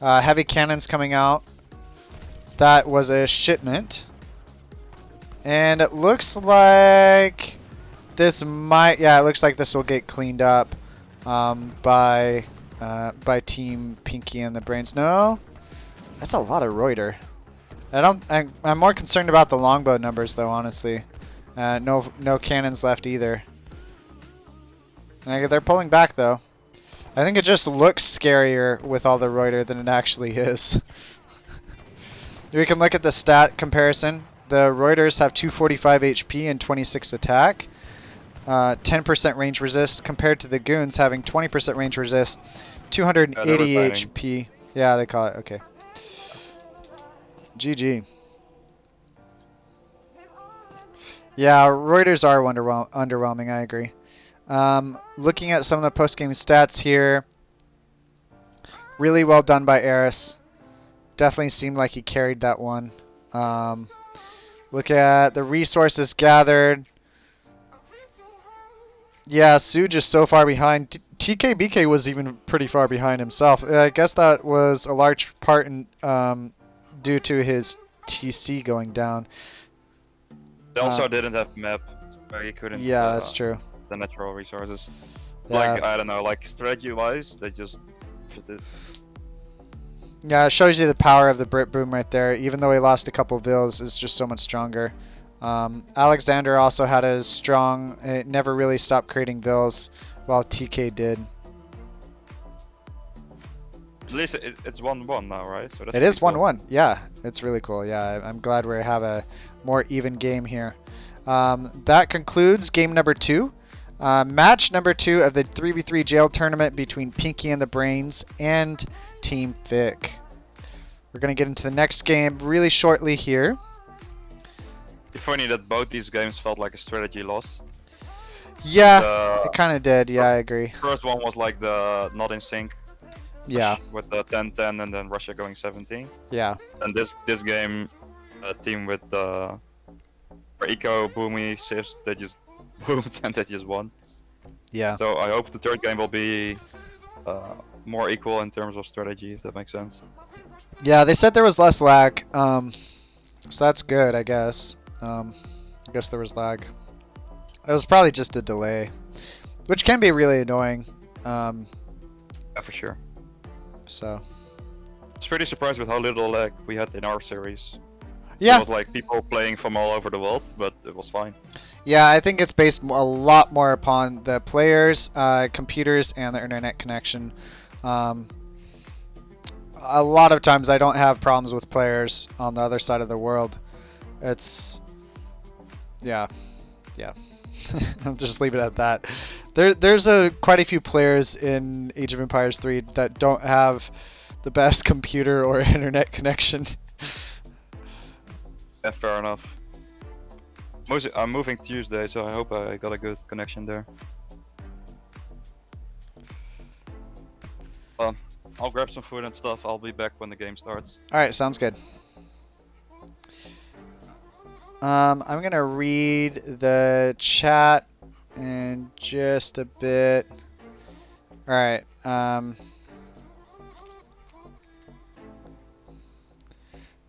Heavy cannons coming out. That was a shipment. And it looks like this might, yeah, it looks like this will get cleaned up by Team Pinky and the Brains. No, that's a lot of Reuter. I'm more concerned about the longbow numbers though, honestly. No cannons left either. They're pulling back though. I think it just looks scarier with all the Reuter than it actually is. We can look at the stat comparison. The Reuters have 245 HP and 26 attack. 10% range resist compared to the Goons having 20% range resist, 280 HP. Yeah, they call it. Okay. GG. Yeah, Reuters are underwhelming, I agree. Looking at some of the post-game stats here, really well done by Eris. Definitely seemed like he carried that one. Look at the resources gathered. Yeah, Sue just so far behind. TKBK was even pretty far behind himself. I guess that was a large part in, due to his TC going down. They also didn't have map, where he couldn't. Yeah, that's true. The natural resources. Yeah. Like, I don't know, like strategy-wise, they just did. Yeah, it shows you the power of the Brit Boom right there. Even though he lost a couple vills, it's just so much stronger. Alexander also had a strong, it never really stopped creating vills, while TK did. At least it's 1-1 now, right? So that's it is 1-1. cool. Yeah, it's really cool. Yeah, I'm glad we have a more even game here. That concludes game number 2. Match number 2 of the 3v3 jail tournament between Pinky and the Brains and Team FICK. We're going to get into the next game really shortly here. It's funny that both these games felt like a strategy loss. Yeah, it kind of did. Yeah, I agree. First one was like the not in sync. Yeah. With the 10-10 and then Russia going 17. Yeah. And this game, team with the Eco, Boomy, Sifs, they just boomed and they just won. Yeah. So I hope the third game will be more equal in terms of strategy, if that makes sense. Yeah, they said there was less lag, so that's good, I guess. I guess there was lag. It was probably just a delay, which can be really annoying. Yeah, for sure. So. I was pretty surprised with how little lag we had in our series. Yeah. It was like people playing from all over the world, but it was fine. Yeah, I think it's based a lot more upon the players, computers, and the internet connection. a lot of times I don't have problems with players on the other side of the world. It's yeah. I'll just leave it at that. There's quite a few players in Age of Empires 3 that don't have the best computer or internet connection. Yeah, fair enough. I'm moving Tuesday, so I hope I got a good connection there. I'll grab some food and stuff. I'll be back when the game starts. Alright, sounds good. I'm gonna read the chat in just a bit. Alright,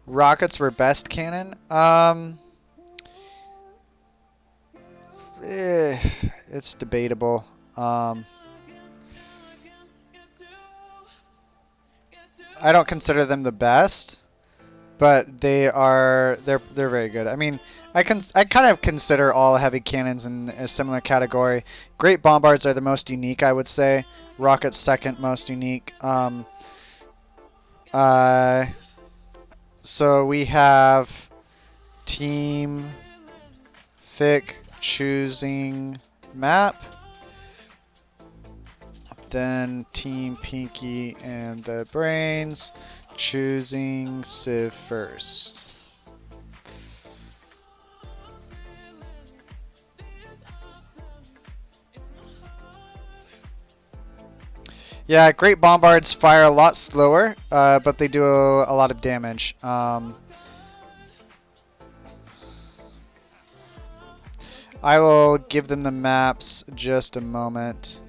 rockets were best cannon? It's debatable. I don't consider them the best, but they're very good. I mean, I kind of consider all heavy cannons in a similar category. Great bombards are the most unique, I would say. Rockets second most unique. So we have Team FICK choosing map. Then Team Pinky and the Brains choosing Civ first. Yeah, great bombards fire a lot slower, but they do a lot of damage. I will give them the maps just a moment.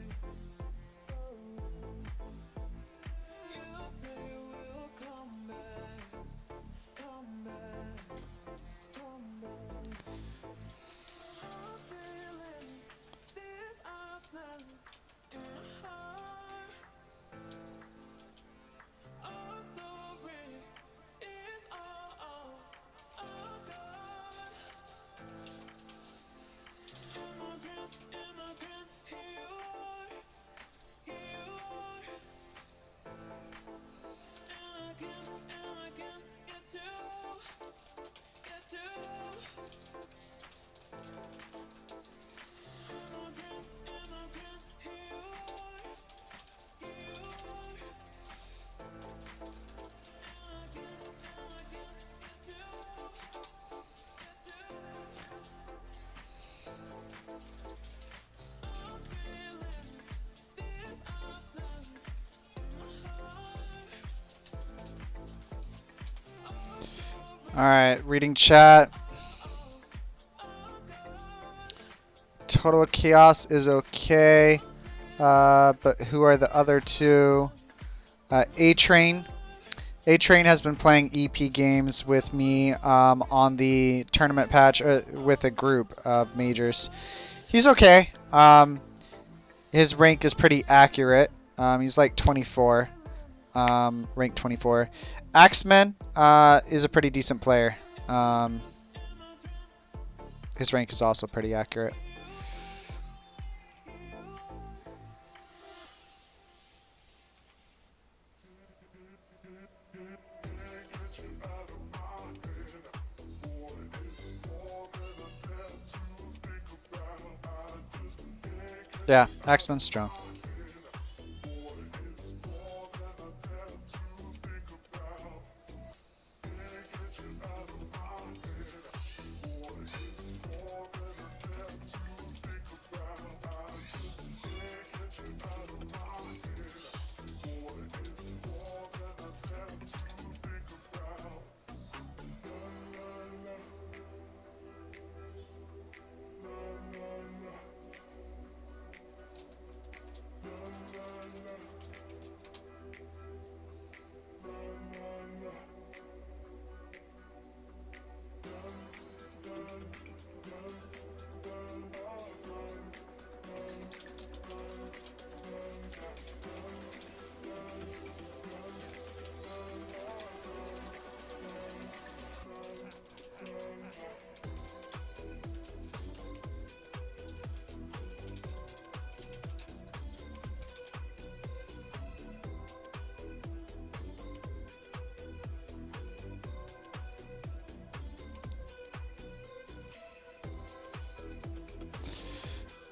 Alright, reading chat. Total Chaos is okay. But who are the other two? A-Train. A-Train has been playing EP games with me on the tournament patch with a group of majors. He's okay. His rank is pretty accurate. He's like 24. Rank 24. Axeman is a pretty decent player. His rank is also pretty accurate. Yeah, Axeman's strong.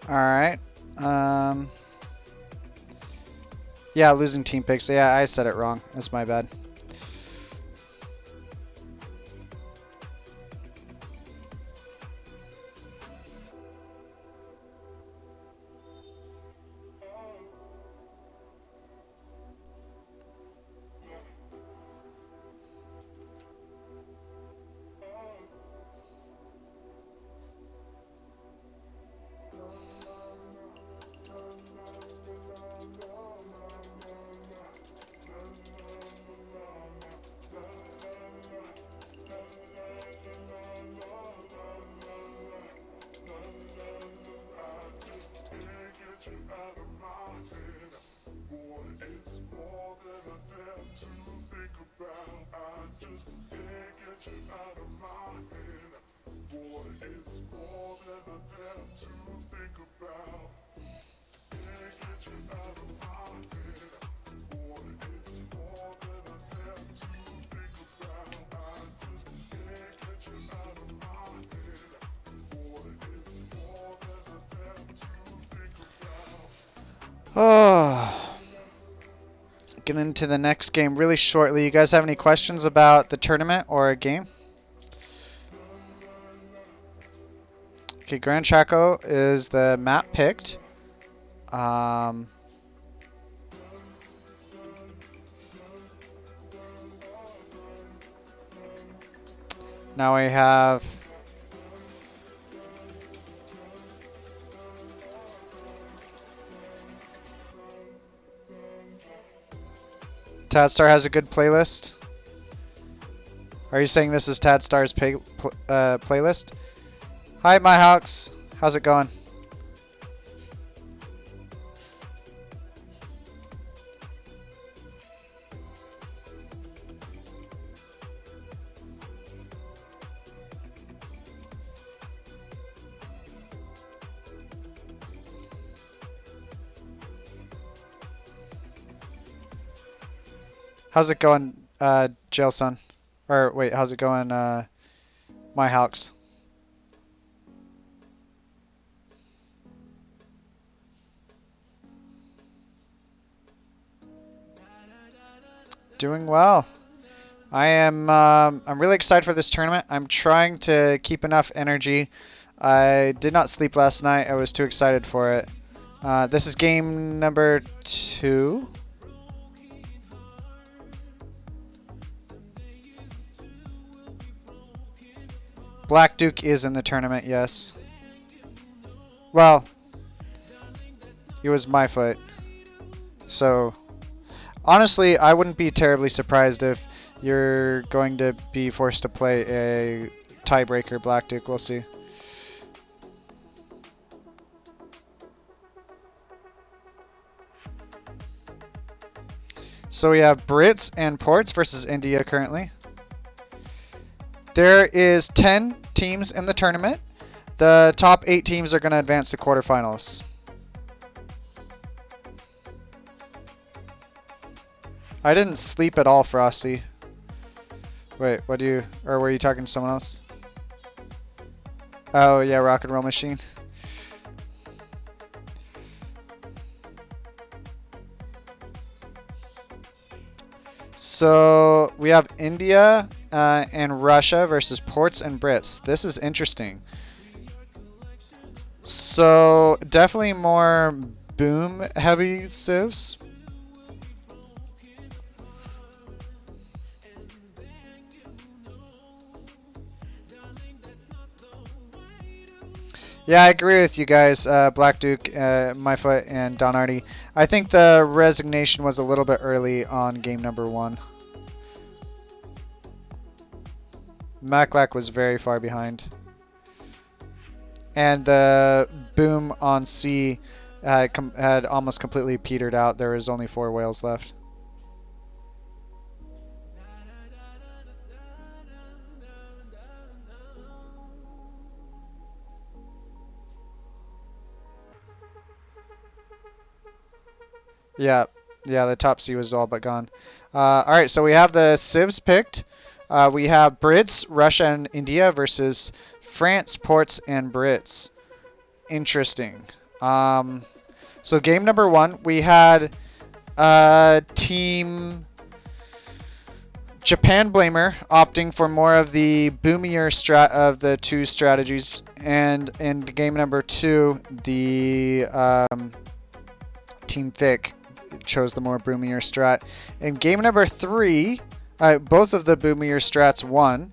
Alright. Yeah, losing team picks. Yeah, I said it wrong. That's my bad. Oh, get into the next game really shortly. You guys have any questions about the tournament or a game? Okay, Grand Chaco is the map picked. Now we have Tadstar has a good playlist. Are you saying this is Tadstar's playlist? Hi, MyHawks. How's it going? How's it going, Jailson? Or wait, how's it going, MyHawks? Doing well. I'm really excited for this tournament. I'm trying to keep enough energy. I did not sleep last night. I was too excited for it. This is game number 2. Black Duke is in the tournament, yes. Well, it was my foot. So, honestly, I wouldn't be terribly surprised if you're going to be forced to play a tiebreaker Black Duke. We'll see. So we have Brits and Ports versus India currently. There is 10 teams in the tournament. The top 8 teams are going to advance to quarterfinals. I didn't sleep at all, Frosty. Wait, what do you... Or were you talking to someone else? Oh, yeah, Rock and Roll Machine. So, we have India and Russia versus Ports and Brits. This is interesting. So, definitely more boom-heavy civs. Yeah, I agree with you guys, Black Duke, Myfoot, and Donardi. I think the resignation was a little bit early on game number 1. Maclac was very far behind. And the boom on C had almost completely petered out. There was only 4 whales left. Yeah, the top C was all but gone. Alright, so we have the civs picked. We have Brits, Russia, and India versus France, Ports, and Brits. Interesting. So game number 1, we had Team Japan Blamer opting for more of the boomier strat of the 2 strategies, and in game number 2, the Team FICK chose the more boomier strat. In game number 3, both of the boomier strats won.